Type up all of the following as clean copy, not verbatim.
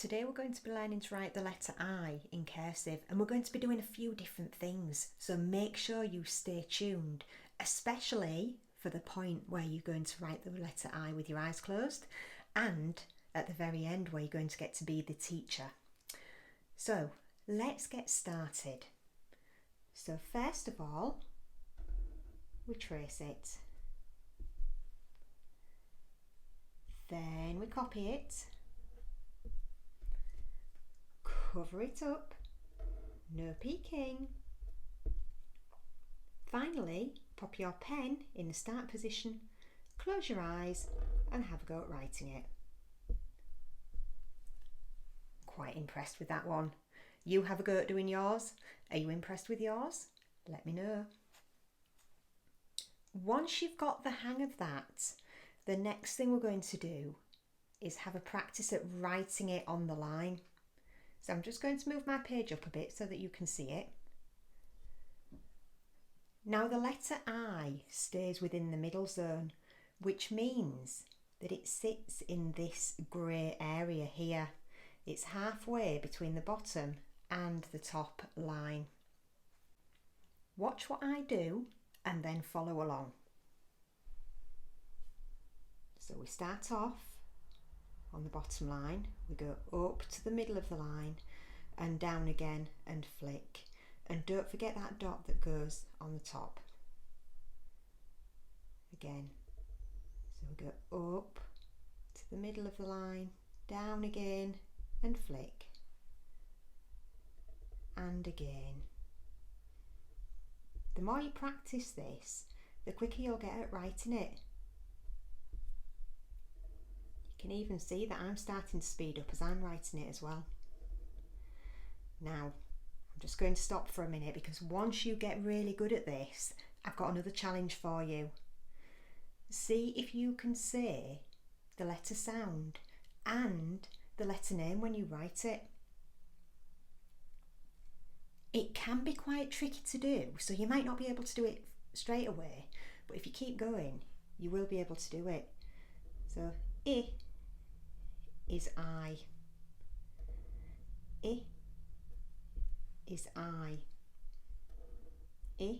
Today we're going to be learning to write the letter I in cursive, and we're going to be doing a few different things, so make sure you stay tuned, especially for the point where you're going to write the letter I with your eyes closed, and at the very end where you're going to get to be the teacher. So let's get started. So first of all, we trace it, then we copy it, cover it up, no peeking. Finally, pop your pen in the start position, close your eyes and have a go at writing it. Quite impressed with that one. You have a go at doing yours. Are you impressed with yours? Let me know. Once you've got the hang of that, the next thing we're going to do is have a practice at writing it on the line. So I'm just going to move my page up a bit so that you can see it. Now the letter I stays within the middle zone, which means that it sits in this grey area here. It's halfway between the bottom and the top line. Watch what I do and then follow along. So we start off on the bottom line, we go up to the middle of the line and down again and flick, and don't forget that dot that goes on the top. Again, so we go up to the middle of the line, down again and flick, and again. The more you practice this, the quicker you'll get at writing it. You can even see that I'm starting to speed up as I'm writing it as well. Now, I'm just going to stop for a minute because once you get really good at this, I've got another challenge for you. See if you can say the letter sound and the letter name when you write it. It can be quite tricky to do, so you might not be able to do it straight away, but if you keep going, you will be able to do it. So, I is I. I is I. I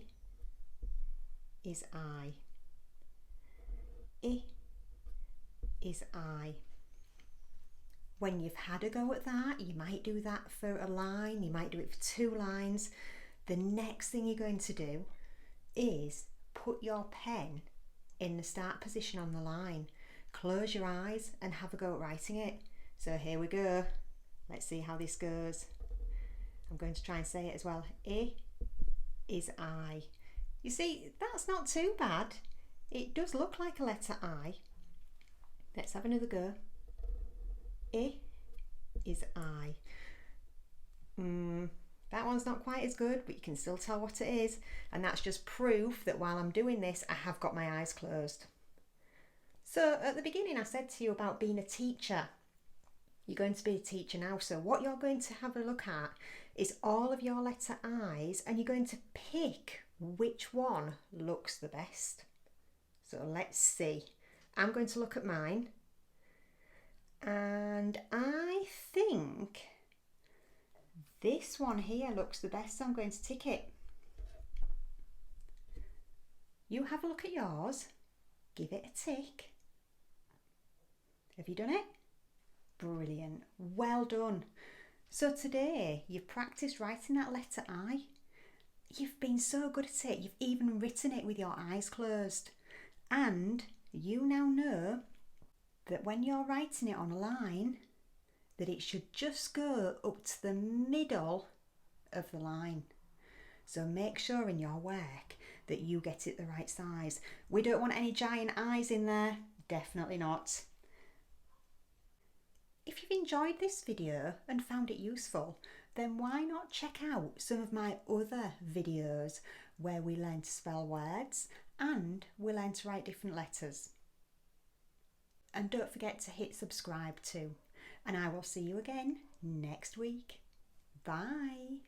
is I. I is I. When you've had a go at that, you might do that for a line, you might do it for 2 lines. The next thing you're going to do is put your pen in the start position on the line. Close your eyes and have a go at writing it. So here we go. Let's see how this goes. I'm going to try and say it as well. I is I. You see, that's not too bad. It does look like a letter I. Let's have another go. I is I. That one's not quite as good, but you can still tell what it is. And that's just proof that while I'm doing this, I have got my eyes closed. So at the beginning, I said to you about being a teacher. You're going to be a teacher now. So what you're going to have a look at is all of your letter I's, and you're going to pick which one looks the best. So let's see. I'm going to look at mine. And I think this one here looks the best, so I'm going to tick it. You have a look at yours, give it a tick. Have you done it? Brilliant, well done. So today you've practiced writing that letter I. You've been so good at it, you've even written it with your eyes closed. And you now know that when you're writing it on a line, that it should just go up to the middle of the line. So make sure in your work that you get it the right size. We don't want any giant eyes in there, definitely not. If you've enjoyed this video and found it useful, then why not check out some of my other videos where we learn to spell words and we learn to write different letters. And don't forget to hit subscribe too. And I will see you again next week. Bye.